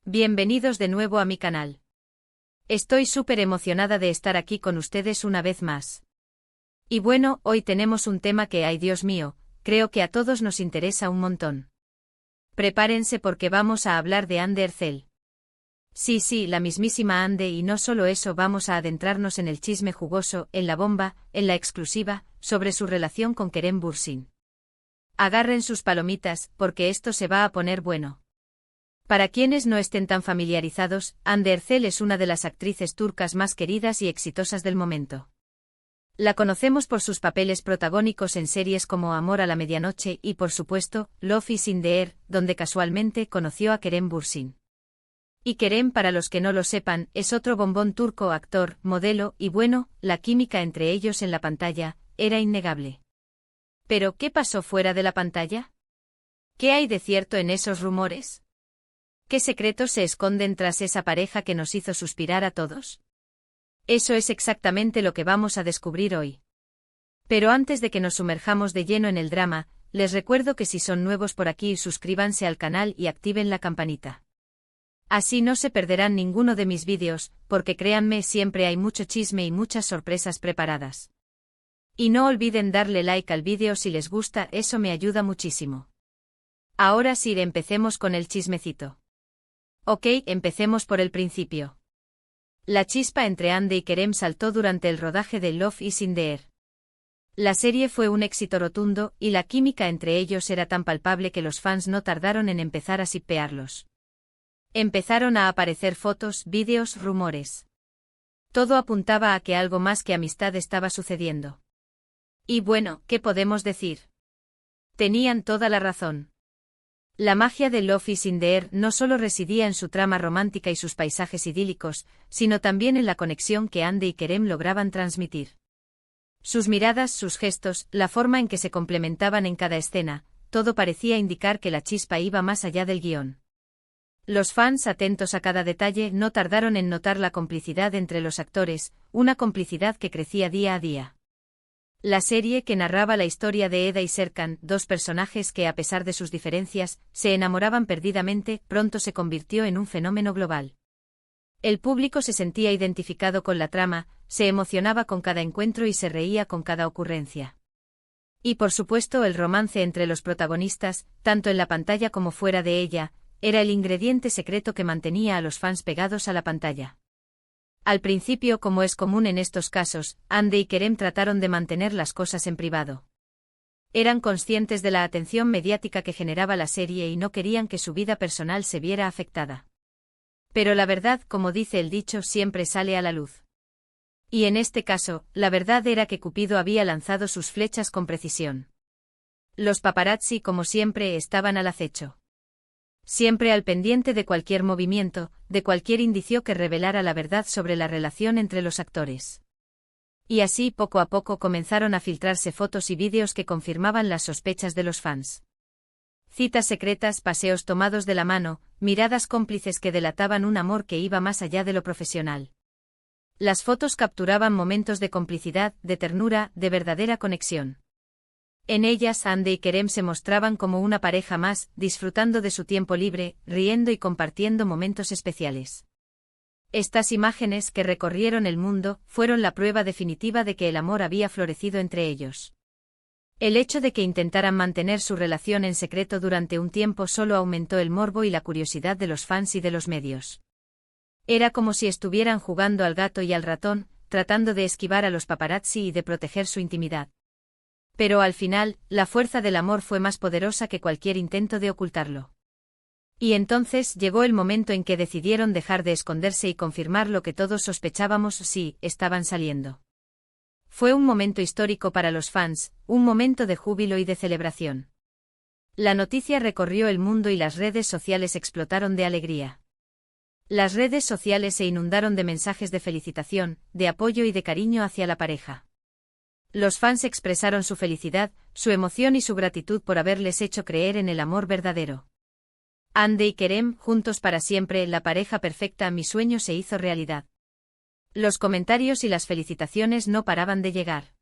Bienvenidos de nuevo a mi canal. Estoy súper emocionada de estar aquí con ustedes una vez más. Y bueno, hoy tenemos un tema que, ay Dios mío, creo que a todos nos interesa un montón. Prepárense porque vamos a hablar de Hande Erçel. Sí, la mismísima Hande, y no solo eso, vamos a adentrarnos en el chisme jugoso, en la bomba, en la exclusiva, sobre su relación con Kerem Bürsin. Agarren sus palomitas, porque esto se va a poner bueno. Para quienes no estén tan familiarizados, Hande Erçel es una de las actrices turcas más queridas y exitosas del momento. La conocemos por sus papeles protagónicos en series como Amor a la medianoche y, por supuesto, Love is in the air, donde casualmente conoció a Kerem Bürsin. Y Kerem, para los que no lo sepan, es otro bombón turco, actor, modelo, y bueno, la química entre ellos en la pantalla era innegable. ¿Pero qué pasó fuera de la pantalla? ¿Qué hay de cierto en esos rumores? ¿Qué secretos se esconden tras esa pareja que nos hizo suspirar a todos? Eso es exactamente lo que vamos a descubrir hoy. Pero antes de que nos sumerjamos de lleno en el drama, les recuerdo que si son nuevos por aquí, suscríbanse al canal y activen la campanita. Así no se perderán ninguno de mis vídeos, porque créanme, siempre hay mucho chisme y muchas sorpresas preparadas. Y no olviden darle like al vídeo si les gusta, eso me ayuda muchísimo. Ahora sí, empecemos con el chismecito. Ok, empecemos por el principio. La chispa entre Hande y Kerem saltó durante el rodaje de Love is in the air. La serie fue un éxito rotundo, y la química entre ellos era tan palpable que los fans no tardaron en empezar a shippearlos. Empezaron a aparecer fotos, vídeos, rumores. Todo apuntaba a que algo más que amistad estaba sucediendo. Y bueno, ¿qué podemos decir? Tenían toda la razón. La magia de Love is in the air no solo residía en su trama romántica y sus paisajes idílicos, sino también en la conexión que Hande y Kerem lograban transmitir. Sus miradas, sus gestos, la forma en que se complementaban en cada escena, todo parecía indicar que la chispa iba más allá del guión. Los fans, atentos a cada detalle, no tardaron en notar la complicidad entre los actores, una complicidad que crecía día a día. La serie, que narraba la historia de Eda y Serkan, dos personajes que, a pesar de sus diferencias, se enamoraban perdidamente, pronto se convirtió en un fenómeno global. El público se sentía identificado con la trama, se emocionaba con cada encuentro y se reía con cada ocurrencia. Y por supuesto, el romance entre los protagonistas, tanto en la pantalla como fuera de ella, era el ingrediente secreto que mantenía a los fans pegados a la pantalla. Al principio, como es común en estos casos, Hande y Kerem trataron de mantener las cosas en privado. Eran conscientes de la atención mediática que generaba la serie y no querían que su vida personal se viera afectada. Pero la verdad, como dice el dicho, siempre sale a la luz. Y en este caso, la verdad era que Cupido había lanzado sus flechas con precisión. Los paparazzi, como siempre, estaban al acecho. Siempre al pendiente de cualquier movimiento, de cualquier indicio que revelara la verdad sobre la relación entre los actores. Y así, poco a poco, comenzaron a filtrarse fotos y vídeos que confirmaban las sospechas de los fans. Citas secretas, paseos tomados de la mano, miradas cómplices que delataban un amor que iba más allá de lo profesional. Las fotos capturaban momentos de complicidad, de ternura, de verdadera conexión. En ellas, Hande y Kerem se mostraban como una pareja más, disfrutando de su tiempo libre, riendo y compartiendo momentos especiales. Estas imágenes, que recorrieron el mundo, fueron la prueba definitiva de que el amor había florecido entre ellos. El hecho de que intentaran mantener su relación en secreto durante un tiempo solo aumentó el morbo y la curiosidad de los fans y de los medios. Era como si estuvieran jugando al gato y al ratón, tratando de esquivar a los paparazzi y de proteger su intimidad. Pero al final, la fuerza del amor fue más poderosa que cualquier intento de ocultarlo. Y entonces llegó el momento en que decidieron dejar de esconderse y confirmar lo que todos sospechábamos: sí, estaban saliendo. Fue un momento histórico para los fans, un momento de júbilo y de celebración. La noticia recorrió el mundo y las redes sociales explotaron de alegría. Las redes sociales se inundaron de mensajes de felicitación, de apoyo y de cariño hacia la pareja. Los fans expresaron su felicidad, su emoción y su gratitud por haberles hecho creer en el amor verdadero. Hande y Kerem, juntos para siempre, la pareja perfecta, mi sueño se hizo realidad. Los comentarios y las felicitaciones no paraban de llegar.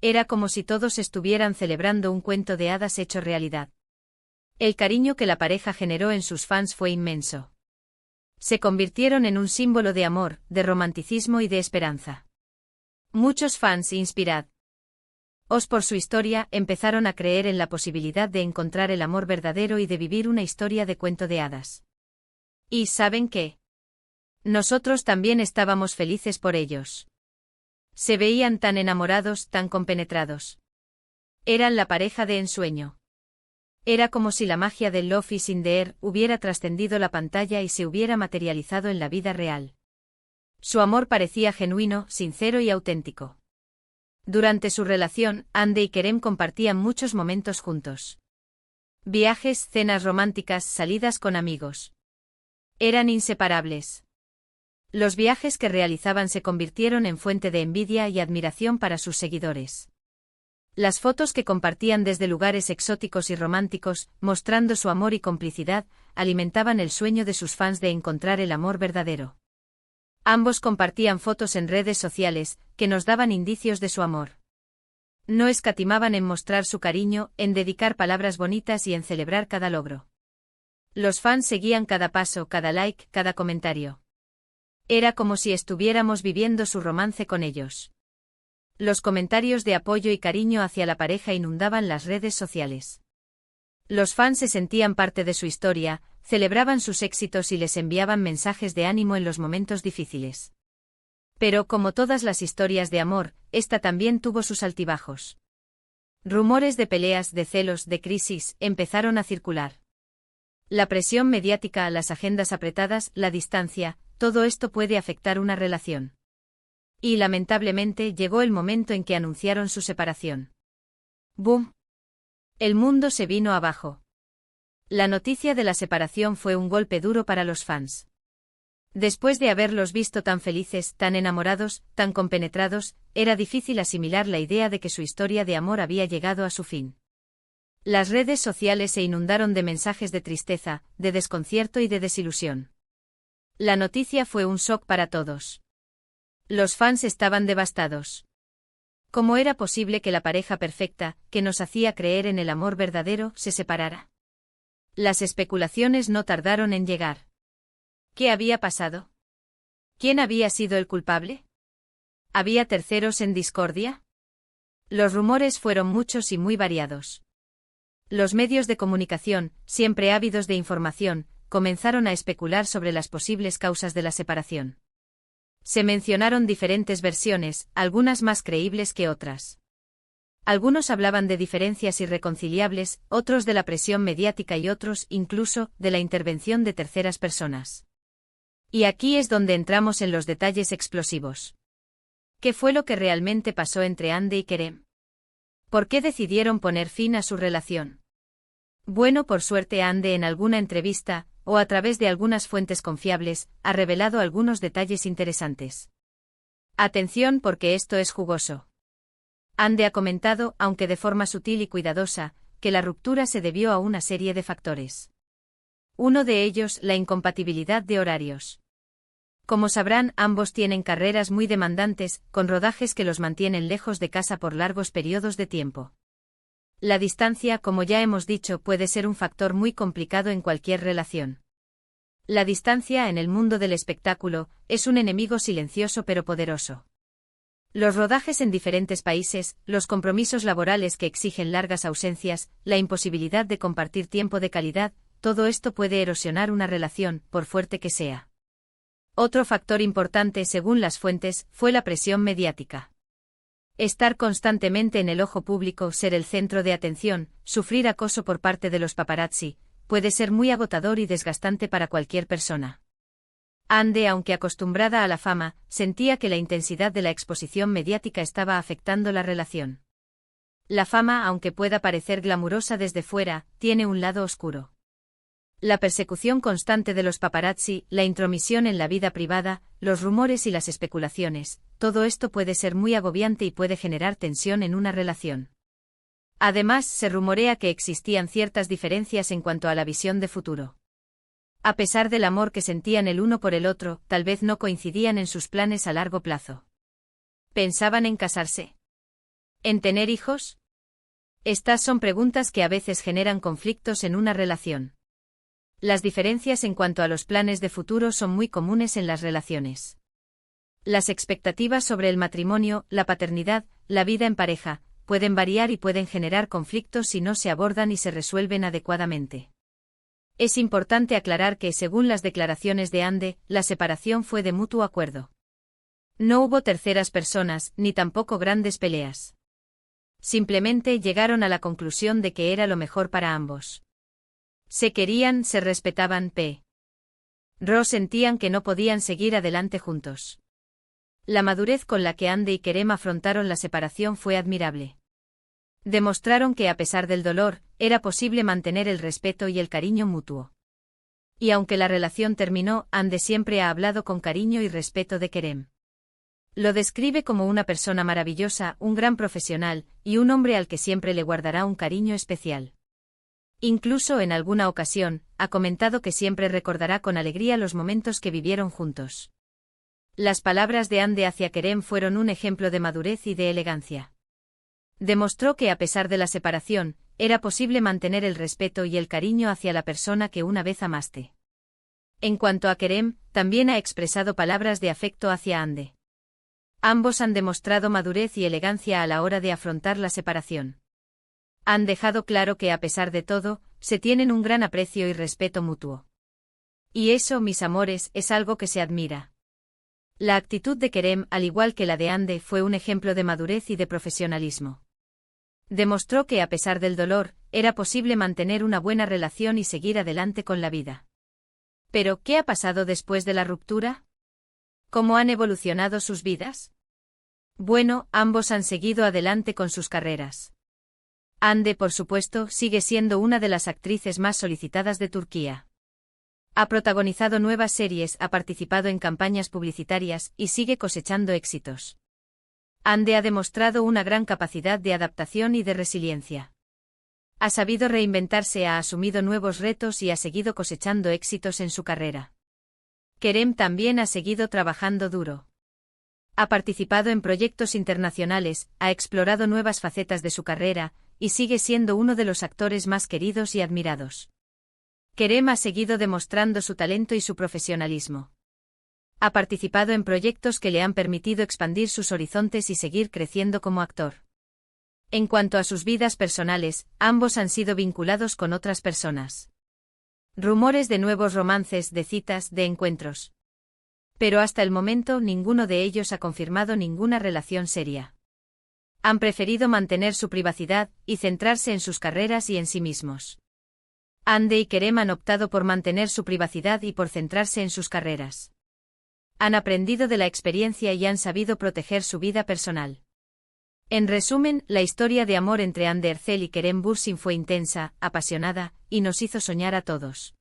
Era como si todos estuvieran celebrando un cuento de hadas hecho realidad. El cariño que la pareja generó en sus fans fue inmenso. Se convirtieron en un símbolo de amor, de romanticismo y de esperanza. Muchos fans inspirados por su historia empezaron a creer en la posibilidad de encontrar el amor verdadero y de vivir una historia de cuento de hadas. ¿Y saben qué? Nosotros también estábamos felices por ellos. Se veían tan enamorados, tan compenetrados. Eran la pareja de ensueño. Era como si la magia del Love is in the air hubiera trascendido la pantalla y se hubiera materializado en la vida real. Su amor parecía genuino, sincero y auténtico. Durante su relación, Andy y Kerem compartían muchos momentos juntos. Viajes, cenas románticas, salidas con amigos. Eran inseparables. Los viajes que realizaban se convirtieron en fuente de envidia y admiración para sus seguidores. Las fotos que compartían desde lugares exóticos y románticos, mostrando su amor y complicidad, alimentaban el sueño de sus fans de encontrar el amor verdadero. Ambos compartían fotos en redes sociales, que nos daban indicios de su amor. No escatimaban en mostrar su cariño, en dedicar palabras bonitas y en celebrar cada logro. Los fans seguían cada paso, cada like, cada comentario. Era como si estuviéramos viviendo su romance con ellos. Los comentarios de apoyo y cariño hacia la pareja inundaban las redes sociales. Los fans se sentían parte de su historia, celebraban sus éxitos y les enviaban mensajes de ánimo en los momentos difíciles. Pero como todas las historias de amor, esta también tuvo sus altibajos. Rumores de peleas, de celos, de crisis, empezaron a circular. La presión mediática, las agendas apretadas, la distancia, todo esto puede afectar una relación. Y lamentablemente llegó el momento en que anunciaron su separación. ¡Boom! El mundo se vino abajo. La noticia de la separación fue un golpe duro para los fans. Después de haberlos visto tan felices, tan enamorados, tan compenetrados, era difícil asimilar la idea de que su historia de amor había llegado a su fin. Las redes sociales se inundaron de mensajes de tristeza, de desconcierto y de desilusión. La noticia fue un shock para todos. Los fans estaban devastados. ¿Cómo era posible que la pareja perfecta, que nos hacía creer en el amor verdadero, se separara? Las especulaciones no tardaron en llegar. ¿Qué había pasado? ¿Quién había sido el culpable? ¿Había terceros en discordia? Los rumores fueron muchos y muy variados. Los medios de comunicación, siempre ávidos de información, comenzaron a especular sobre las posibles causas de la separación. Se mencionaron diferentes versiones, algunas más creíbles que otras. Algunos hablaban de diferencias irreconciliables, otros de la presión mediática y otros, incluso, de la intervención de terceras personas. Y aquí es donde entramos en los detalles explosivos. ¿Qué fue lo que realmente pasó entre Andy y Kerem? ¿Por qué decidieron poner fin a su relación? Bueno, por suerte Andy en alguna entrevista, o a través de algunas fuentes confiables, ha revelado algunos detalles interesantes. Atención porque esto es jugoso. Andy ha comentado, aunque de forma sutil y cuidadosa, que la ruptura se debió a una serie de factores. Uno de ellos, la incompatibilidad de horarios. Como sabrán, ambos tienen carreras muy demandantes, con rodajes que los mantienen lejos de casa por largos periodos de tiempo. La distancia, como ya hemos dicho, puede ser un factor muy complicado en cualquier relación. La distancia en el mundo del espectáculo es un enemigo silencioso pero poderoso. Los rodajes en diferentes países, los compromisos laborales que exigen largas ausencias, la imposibilidad de compartir tiempo de calidad, todo esto puede erosionar una relación, por fuerte que sea. Otro factor importante, según las fuentes, fue la presión mediática. Estar constantemente en el ojo público, ser el centro de atención, sufrir acoso por parte de los paparazzi, puede ser muy agotador y desgastante para cualquier persona. Andy, aunque acostumbrada a la fama, sentía que la intensidad de la exposición mediática estaba afectando la relación. La fama, aunque pueda parecer glamurosa desde fuera, tiene un lado oscuro. La persecución constante de los paparazzi, la intromisión en la vida privada, los rumores y las especulaciones, todo esto puede ser muy agobiante y puede generar tensión en una relación. Además, se rumorea que existían ciertas diferencias en cuanto a la visión de futuro. A pesar del amor que sentían el uno por el otro, tal vez no coincidían en sus planes a largo plazo. ¿Pensaban en casarse? ¿En tener hijos? Estas son preguntas que a veces generan conflictos en una relación. Las diferencias en cuanto a los planes de futuro son muy comunes en las relaciones. Las expectativas sobre el matrimonio, la paternidad, la vida en pareja, pueden variar y pueden generar conflictos si no se abordan y se resuelven adecuadamente. Es importante aclarar que, según las declaraciones de Andy, la separación fue de mutuo acuerdo. No hubo terceras personas, ni tampoco grandes peleas. Simplemente llegaron a la conclusión de que era lo mejor para ambos. Se querían, se respetaban, pero sentían que no podían seguir adelante juntos. La madurez con la que Andy y Kerem afrontaron la separación fue admirable. Demostraron que a pesar del dolor, era posible mantener el respeto y el cariño mutuo. Y aunque la relación terminó, Andy siempre ha hablado con cariño y respeto de Kerem. Lo describe como una persona maravillosa, un gran profesional, y un hombre al que siempre le guardará un cariño especial. Incluso en alguna ocasión, ha comentado que siempre recordará con alegría los momentos que vivieron juntos. Las palabras de Andy hacia Kerem fueron un ejemplo de madurez y de elegancia. Demostró que a pesar de la separación, era posible mantener el respeto y el cariño hacia la persona que una vez amaste. En cuanto a Kerem, también ha expresado palabras de afecto hacia Andy. Ambos han demostrado madurez y elegancia a la hora de afrontar la separación. Han dejado claro que a pesar de todo, se tienen un gran aprecio y respeto mutuo. Y eso, mis amores, es algo que se admira. La actitud de Kerem, al igual que la de Andy, fue un ejemplo de madurez y de profesionalismo. Demostró que a pesar del dolor, era posible mantener una buena relación y seguir adelante con la vida. Pero, ¿qué ha pasado después de la ruptura? ¿Cómo han evolucionado sus vidas? Bueno, ambos han seguido adelante con sus carreras. Andy, por supuesto, sigue siendo una de las actrices más solicitadas de Turquía. Ha protagonizado nuevas series, ha participado en campañas publicitarias y sigue cosechando éxitos. Andy ha demostrado una gran capacidad de adaptación y de resiliencia. Ha sabido reinventarse, ha asumido nuevos retos y ha seguido cosechando éxitos en su carrera. Kerem también ha seguido trabajando duro. Ha participado en proyectos internacionales, ha explorado nuevas facetas de su carrera, y sigue siendo uno de los actores más queridos y admirados. Kerem ha seguido demostrando su talento y su profesionalismo. Ha participado en proyectos que le han permitido expandir sus horizontes y seguir creciendo como actor. En cuanto a sus vidas personales, ambos han sido vinculados con otras personas. Rumores de nuevos romances, de citas, de encuentros. Pero hasta el momento ninguno de ellos ha confirmado ninguna relación seria. Han preferido mantener su privacidad y centrarse en sus carreras y en sí mismos. Andy y Kerem han optado por mantener su privacidad y por centrarse en sus carreras. Han aprendido de la experiencia y han sabido proteger su vida personal. En resumen, la historia de amor entre Andy Ercel y Kerem Bürsin fue intensa, apasionada, y nos hizo soñar a todos.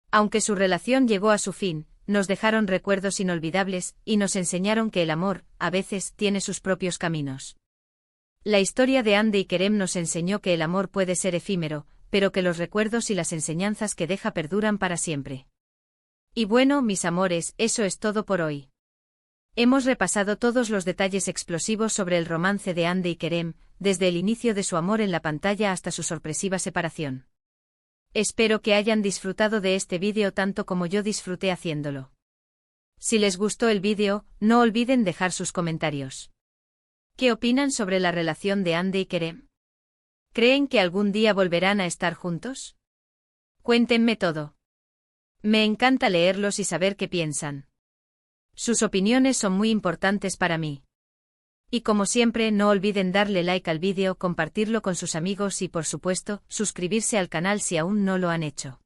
Aunque su relación llegó a su fin, nos dejaron recuerdos inolvidables, y nos enseñaron que el amor, a veces, tiene sus propios caminos. La historia de Andy y Kerem nos enseñó que el amor puede ser efímero, pero que los recuerdos y las enseñanzas que deja perduran para siempre. Y bueno, mis amores, eso es todo por hoy. Hemos repasado todos los detalles explosivos sobre el romance de Andy y Kerem, desde el inicio de su amor en la pantalla hasta su sorpresiva separación. Espero que hayan disfrutado de este vídeo tanto como yo disfruté haciéndolo. Si les gustó el vídeo, no olviden dejar sus comentarios. ¿Qué opinan sobre la relación de Andy y Kerem? ¿Creen que algún día volverán a estar juntos? Cuéntenme todo. Me encanta leerlos y saber qué piensan. Sus opiniones son muy importantes para mí. Y como siempre, no olviden darle like al vídeo, compartirlo con sus amigos y, por supuesto, suscribirse al canal si aún no lo han hecho.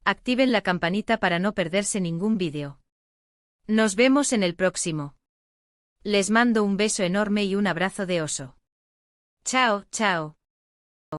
Activen la campanita para no perderse ningún vídeo. Nos vemos en el próximo. Les mando un beso enorme y un abrazo de oso. Chao, chao.